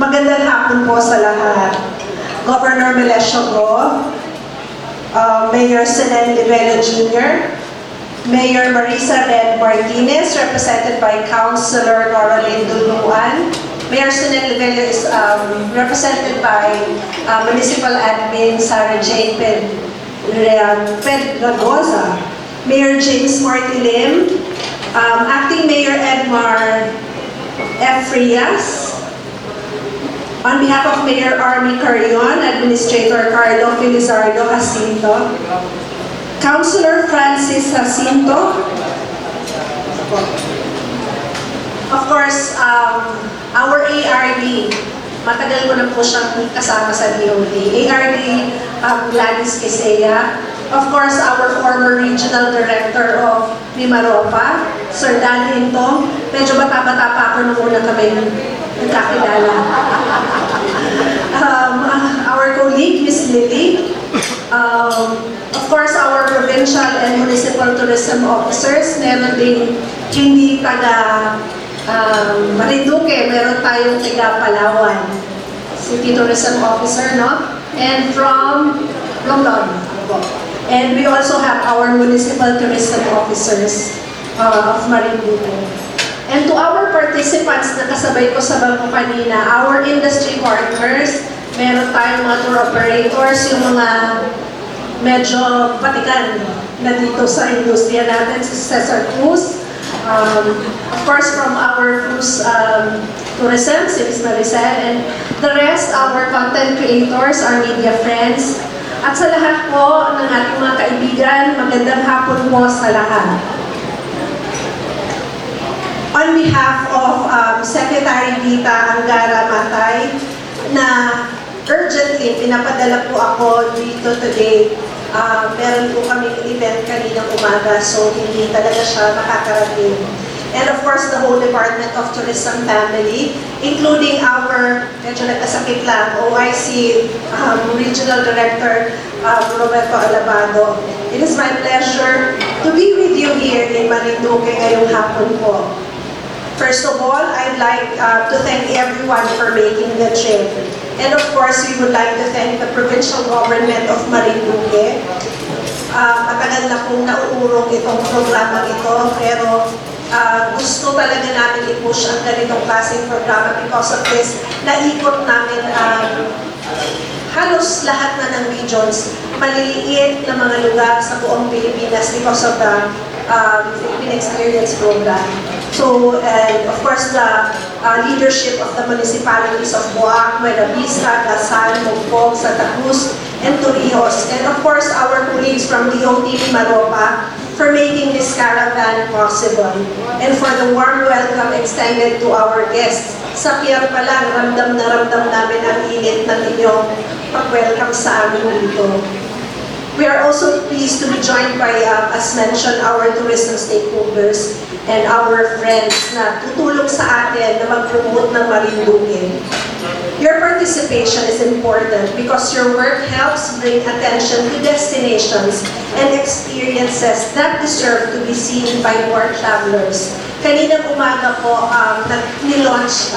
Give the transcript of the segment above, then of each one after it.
Magandang hapon po sa lahat. Governor Melesio Go, Mayor Senen Livella Jr., Mayor Marisa Red Martinez, represented by Councilor Noraline Duluan. Mayor Senen Livella is represented by Municipal Admin Sarah Jane Pedragoza, Mayor James Martilim, Acting Mayor Edmar F. Frias, on behalf of Mayor Army Carrion, Administrator Carlo Felizardo Jacinto, Councilor Francis Jacinto, of course, our ARD, matagal ko na po siyang kasama sa DOD, ARD Gladys Quisea, of course, our former Regional Director of Mimaropa, Sir Dan Hintong, medyo bata-bata pa ako nung una kami nagkakilala. Our colleague, Ms. Lily, of course, our provincial and municipal tourism officers, meron din hindi taga Marinduque, meron tayong taga Palawan, City Tourism Officer, no? And from London. And we also have our municipal tourism officers of Marinduque. And to our participants na kasabay ko sa bangko kanina, our industry partners, meron tayong mga tour operators, yung mga medyo patikan na dito sa industriya natin, si Cesar Cruz. Of course, from our cruise tourism, si Ms. Maricel, and the rest, our content creators, our media friends. At sa lahat po ng ating mga kaibigan, magandang hapon po sa lahat. On behalf of Secretary Dita Angara Matay, na urgently pinapadala po ako dito today. Meron po kaming event kaninang umaga, so hindi talaga siya makakarating. And of course, the whole Department of Tourism family, including our, medyo nagkasakit lang, OIC Regional Director Roberto Alabado. It is my pleasure to be with you here in Marinduque ngayong hapon po. First of all, I'd like to thank everyone for making the trip. And of course, we would like to thank the provincial government of Marinduque. Matagal na pong nauurong itong programa ito, pero gusto talaga namin i-push ang ganitong klaseng programa because of this. Naikot namin halos lahat na ng regions, maliliit na mga lugar sa buong Pilipinas because of the Philippine Experience Program. So, and of course, the leadership of the municipalities of Boac, Buena Vista, Gasan, Mongpog, Santa Cruz, and Torrijos. And of course, our colleagues from DOT Mimaropa for making this caravan possible. And for the warm welcome extended to our guests. Sa pier pa lang, ramdam na ramdam namin ang init ng inyong pag-welcome sa amin dito. We are also pleased to be joined by, as mentioned, our tourism stakeholders and our friends na tutulong sa atin na mag-promote ng Marinduque. Your participation is important because your work helps bring attention to destinations and experiences that deserve to be seen by more travelers. Kaninang umaga po, ni-launch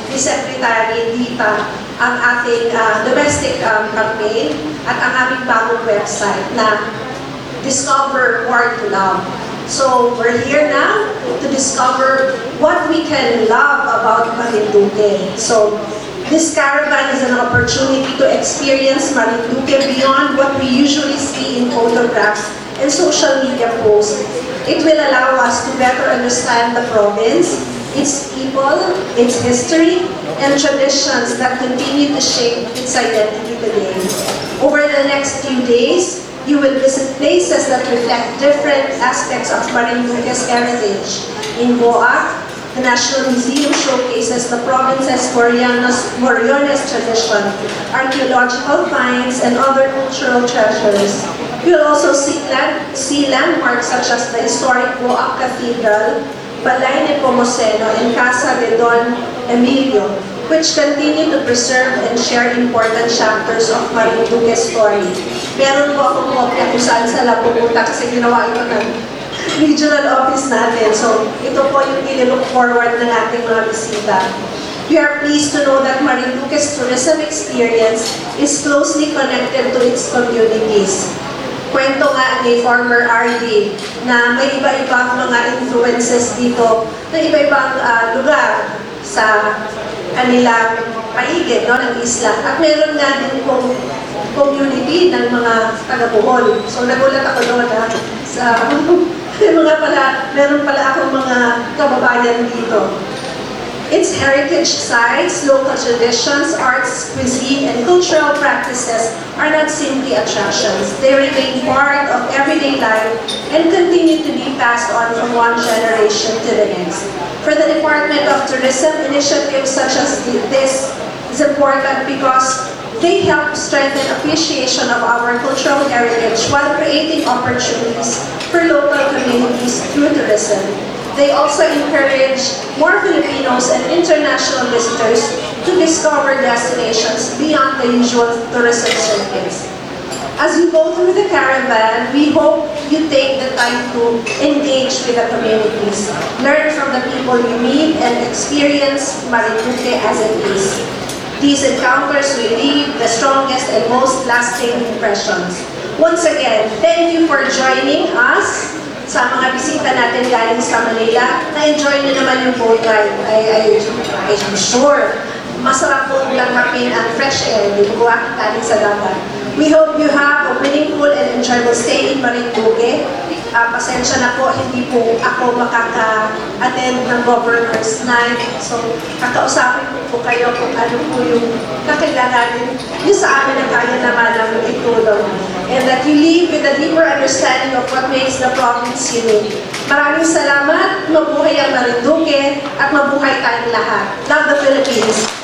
ni Secretary Dita ang ating domestic campaign at ang aming bagong website na Discover More to Love. So we're here now to discover what we can love about Marinduque. So this caravan is an opportunity to experience Marinduque beyond what we usually see in photographs and social media posts. It will allow us to better understand the province, its people, its history, and traditions that continue to shape its identity today. Over the next few days, you will visit places that reflect different aspects of Marinduque's heritage. In Boac, the National Museum showcases the province's Moriones tradition, archaeological finds, and other cultural treasures. You will also see landmarks such as the historic Boac Cathedral, Balay Nepomuceno, and Casa de Don Emilio, which continue to preserve and share important chapters of Marinduque's story. Meron po akong kopya kung saan sila pupunta kasi ginawa ito ng regional office natin. So, ito po yung i-look forward ng ating mga bisita. We are pleased to know that Marinduque's tourism experience is closely connected to its communities. Kwento nga ni former RD na may iba-ibang mga influences dito na iba-ibang lugar sa kanilang paligid, no, ng isla. At meron nga din pong community ng mga taga-Bohol. So nagulat ako doon sa meron pala akong mga kababayan dito. Its heritage sites, local traditions, arts, cuisine, and cultural practices are not simply attractions. They remain part of everyday life and continue to be passed on from one generation to the next. For the Department of Tourism, initiatives such as this is important because they help strengthen appreciation of our cultural heritage while creating opportunities for local communities through tourism. They also encourage more Filipinos and international visitors to discover destinations beyond the usual tourism circuits. As you go through the caravan, we hope you take the time to engage with the communities, learn from the people you meet, and experience Marinduque as it is. These encounters will leave the strongest and most lasting impressions. Once again, thank you for joining us sa mga bisita natin galing sa Manila. Na-enjoy niyo naman yung boat ride. I'm sure. Masarap po langapin ang fresh air. Di po galing sa dagat. We hope you have a meaningful and enjoyable stay in Marinduque. Pasensya na po, hindi po ako makaka-attend ng Governor's Night. So, kakausapin po kayo kung ano po yung kakailanganin niyo sa amin na kaya naman namin itulong. And that you leave with a deeper understanding of what makes the province unique. Maraming salamat, mabuhay ang Marinduque, at mabuhay tayong lahat. Love the Philippines!